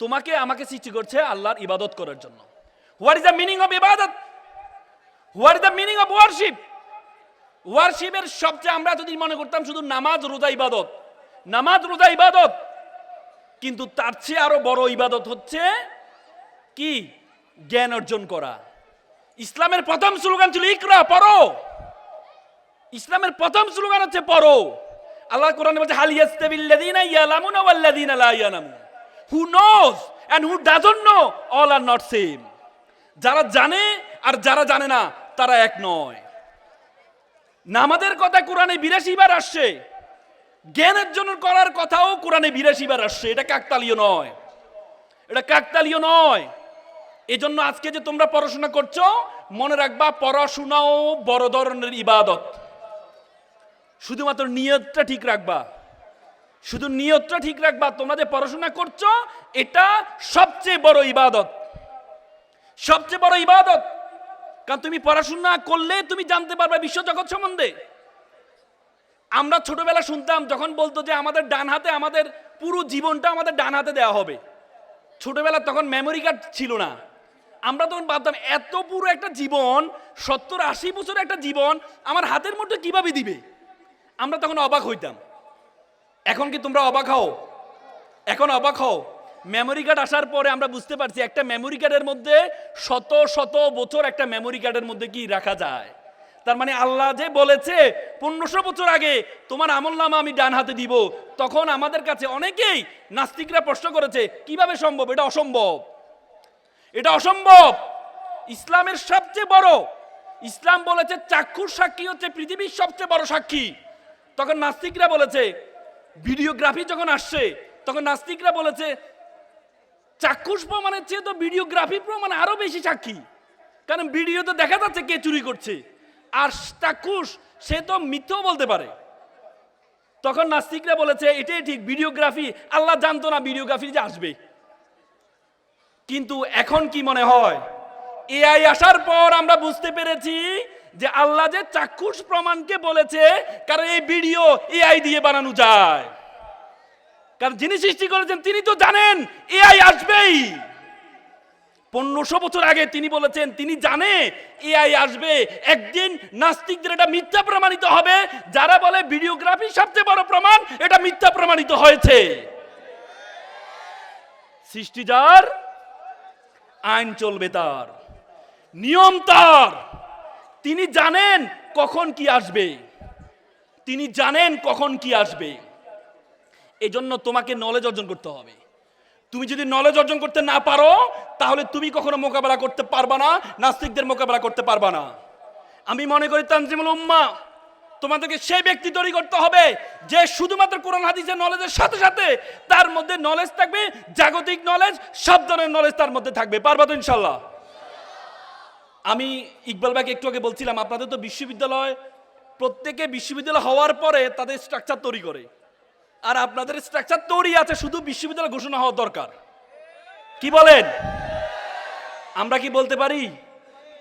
তোমাকে আমাকে সৃষ্টি করছে আল্লাহর ইবাদত করার জন্য। What is the meaning of ইবাদত? What is the meaning of worship? ওয়ারশিপের সবচেয়ে আমরা যদি মনে করতাম শুধু নামাজ রোজা ইবাদত, নামাজ রোজা ইবাদত, কিন্তু তার চেয়ে আরো বড় ইবাদত হচ্ছে কি? জ্ঞান অর্জন করা। ইসলামের প্রথম স্লোগান ছিল ইকরা, পড়ো। ইসলামের প্রথম স্লোগান হচ্ছে পড়ো। আল্লাহ কোরআনে বলছে হাল ইয়াস্তাবিল্লাযীনা ইয়ালামুনা ওয়াল্লাযীনা লা ইয়ালামুন, who knows and who doesn't know all are not same. যারা জানে আর যারা জানে না তারা এক নয়। নামাজের কথা কোরআনে 82 বার আসছে, জ্ঞান অর্জন করার কথাও কোরআনে 82 বার আসছে। এটা কাকতালীয় নয়, এটা কাকতালীয় নয়। এজন্য আজকে যে তোমরা পড়াশোনা করছো, মনে রাখবা পড়াশোনাও বড় ধরনের ইবাদত। শুধুমাত্র নিয়তটা ঠিক রাখবা, শুধু নিয়তটা ঠিক রাখবা। তোমরা যে পড়াশোনা করছো এটা সবচেয়ে বড় ইবাদত, সবচেয়ে বড় ইবাদত। কারণ তুমি পড়াশোনা করলে তুমি জানতে পারবে বিশ্বজগৎ সম্বন্ধে। আমরা ছোটবেলা শুনতাম যখন বলতো যে আমাদের ডান হাতে, আমাদের পুরো জীবনটা আমাদের ডান হাতে দেওয়া হবে। ছোটবেলা তখন মেমোরি কার্ড ছিল না। আমরা তখন ভাবতাম এত পুরো একটা জীবন, 70-80 বছর একটা জীবন আমার হাতের মধ্যে কিভাবে দিবে। আমরা তখন অবাক হইতাম। এখন কি তোমরা অবাক হও? এখন অবাক হও? মেমোরি কার্ড আসার পরে আমরা বুঝতে পারছি একটা মেমোরি কার্ডের মধ্যে শত শত বছর একটা মেমোরি কার্ডের মধ্যে কি রাখা যায়। তার মানে আল্লাহ যে বলেছে 1500 বছর আগে তোমার আমলনামা আমি ডান হাতে দিব, তখন আমাদের কাছে অনেকেই নাস্তিকরা প্রশ্ন করেছে কিভাবে সম্ভব? এটা অসম্ভব, এটা অসম্ভব। ইসলামের সবচেয়ে বড়, ইসলাম বলেছে চাক্ষুষ সাক্ষী হচ্ছে পৃথিবীর সবচেয়ে বড় সাক্ষী। তখন নাস্তিকরা বলেছে, ভিডিওগ্রাফি যখন আসছে তখন নাস্তিকরা বলেছে চাক্ষুষ প্রমাণের চেয়ে তো ভিডিওগ্রাফি প্রমাণ আরো বেশি সাক্ষী। কারণ ভিডিওতে দেখা যাচ্ছে কে চুরি করছে, আর চাক্ষুষ সে তো মিথ্যাও বলতে পারে। তখন নাস্তিকরা বলেছে এটাই ঠিক, ভিডিওগ্রাফি আল্লাহ জানতো না ভিডিওগ্রাফি যে আসবে। কিন্তু এখন কি মনে হয়, এআই আসার পর আমরা বুঝতে পেরেছি যে আল্লাহ যে চাক্ষুষ প্রমাণকে বলেছে, কারণ এই ভিডিও এআই দিয়ে বানানো যায়। কারণ যিনি সৃষ্টি করেছেন তিনি তো জানেন এআই আসবেই। 1500 বছর আগে তিনি বলেছেন, তিনি জানে এআই আসবে একদিন। নাস্তিকদের এটা মিথ্যা প্রমাণিত হবে। যারা বলে ভিডিওগ্রাফি সবচেয়ে বড় প্রমাণ, এটা মিথ্যা প্রমাণিত হয়েছে। সৃষ্টি যার, আইন চলবে তার, নিয়ম তার। তিনি জানেন কখন কি আসবে, তিনি জানেন কখন কি আসবে। এজন্য তোমাকে নলেজ অর্জন করতে হবে। তুমি যদি নলেজ অর্জন করতে না পারো তাহলে তুমি কখনো মোকাবেলা করতে পারবা না, নাস্তিকদের মোকাবেলা করতে পারবা না। আমি মনে করি তানজিমুল উম্মাহ তোমাদেরকে সেই ব্যক্তি তৈরি করতে হবে যে শুধুমাত্র কোরআন হাদিসের নলেজের সাথে সাথে তার মধ্যে নলেজ থাকবে, জাগতিক নলেজ, সব ধরনের নলেজ তার মধ্যে থাকবে। পারবা তো ইনশাল্লাহ? আমি ইকবাল ভাইকে একটু আগে বলছিলাম, আপনাদের তো বিশ্ববিদ্যালয়, প্রত্যেকে বিশ্ববিদ্যালয় হওয়ার পরে তাদের স্ট্রাকচার তৈরি করে, আর আপনাদের স্ট্রাকচার তৈরি আছে, শুধু বিশ্ববিদ্যালয় ঘোষণা হওয়া দরকার। কি বলেন? আমরা কি বলতে পারি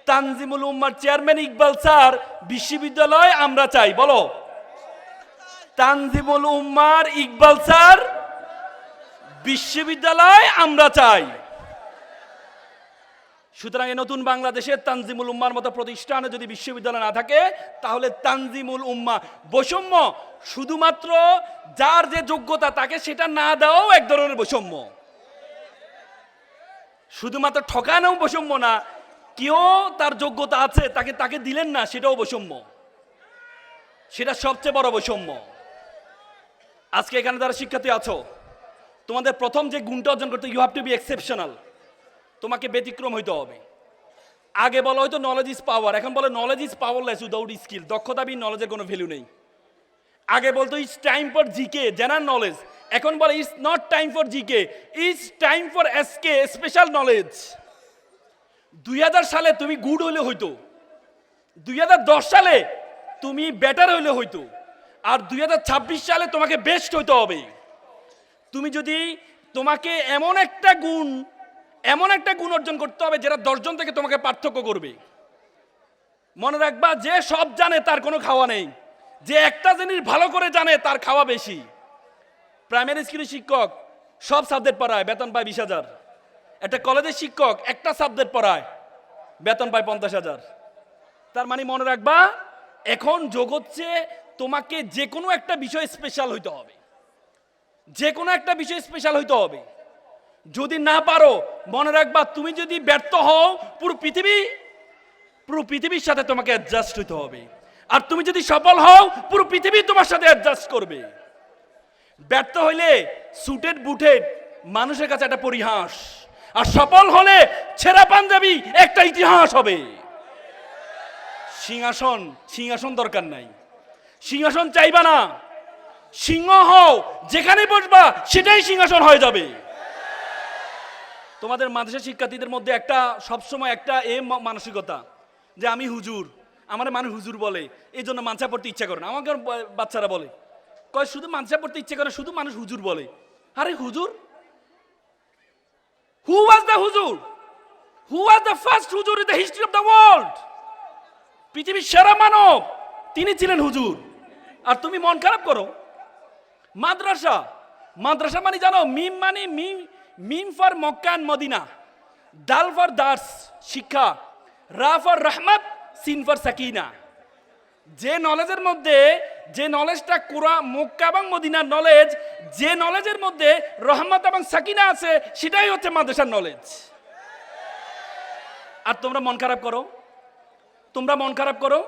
তানজিমুল উম্মার চেয়ারম্যান ইকবাল স্যার বিশ্ববিদ্যালয় আমরা চাই? বলো, তানজিমুল উম্মার ইকবাল স্যার বিশ্ববিদ্যালয় আমরা চাই। সুতরাং এই নতুন বাংলাদেশে তানজিমুল উম্মার মতো প্রতিষ্ঠানে যদি বিশ্ববিদ্যালয় না থাকে তাহলে তানজিমুল উম্মাহ, বৈষম্য শুধুমাত্র যার যে যোগ্যতা তাকে সেটা না দেওয়াও এক ধরনের বৈষম্য। শুধুমাত্র ঠকানো বৈষম্য না, কেউ তার যোগ্যতা আছে তাকে তাকে দিলেন না, সেটাও বৈষম্য। সেটা সবচেয়ে বড় বৈষম্য। আজকে এখানে যারা শিক্ষার্থী আছো, তোমাদের প্রথম যে গুণটা অর্জন করতে, you have to be exceptional. তোমাকে ব্যতিক্রম হইতে হবে। আগে বলা হয়তো নলেজ ইজ পাওয়ার, এখন বলে knowledge is powerless without skill. দক্ষতা বিহীন নলেজের কোনো ভ্যালু নেই। আগে বলতো it's time for GK, general knowledge, এখন বলে it's not time for GK, it's time for SK, special knowledge. 2000 সালে তুমি গুড হইলে হইতো, 2010 সালে তুমি বেটার হইলে হইতো, আর 2026 সালে তোমাকে বেস্ট হইতে হবে। তুমি যদি, তোমাকে এমন একটা গুণ অর্জন করতে হবে যেটা 10 জন থেকে তোমাকে পার্থক্য করবে। মনে রাখবা, যে সব জানে তার কোনো খাওয়া নেই, যে একটা জিনিস ভালো করে জানে তার খাওয়া বেশি। প্রাইমারি স্কুলের শিক্ষক সব সাবজেক্ট পড়ায়, বেতন পায় 20,000। একটা কলেজের শিক্ষক একটা সাবজেক্ট পড়ায়, বেতন পায় 50,000। তার মানে মনে রাখবা, এখন যোগ হচ্ছে তোমাকে যে কোনো একটা বিষয় স্পেশাল হইতে হবে, যে কোনো একটা বিষয় স্পেশাল হইতে হবে। যদি না পারো, মনে রাখবা তুমি যদি ব্যর্থ হও, পুরো পৃথিবীর সাথে তোমাকে অ্যাডজাস্ট হইতে হবে। আর তুমি যদি সফল হও, পুরো পৃথিবী তোমার সাথে অ্যাডজাস্ট করবে। ব্যর্থ হইলে সুটেড বুটেড মানুষের কাছে একটা পরিহাস, আর সফল হলে ছেঁড়া পাঞ্জাবি একটা ইতিহাস হবে। সিংহাসন দরকার নাই, সিংহাসন চাইবা না, সিংহ হও, যেখানে বসবা সেটাই সিংহাসন হয়ে যাবে। তোমাদের মাদ্রাসা শিক্ষার্থীদের মধ্যে একটা সবসময় একটা মানসিকতা যে আমি হুজুর, আমার মানুষ হুজুর বলে, এই জন্য মানসা পড়তে ইচ্ছা করে না। আমাকে বাচ্চারা বলে, কয় শুধু মানসা পড়তে ইচ্ছা করে, শুধু মানুষ হুজুর বলে। আরে হুজুর, হু ওয়াজ দ্য হুজুর? হু ওয়াজ দ্য ফার্স্ট হুজুর in the history of the world? পৃথিবীর সেরা মানব তিনি ছিলেন হুজুর। আর তুমি মন খারাপ করো। মাদ্রাসা মানে জানো, মিম ফর মক্কা এন্ড মদিনা, দাল ফর দার্স শিক্ষা, রা ফর রহমত, সিন ফর সাকিনা। যে নলেজের মধ্যে, যে নলেজটা কোরআন মক্কা এবং মদিনার নলেজ, যে নলেজের মধ্যে রহমত এবং সাকিনা আছে, সেটাই হচ্ছে মাদ্রাসার নলেজ। আর তোমরা মন খারাপ করো,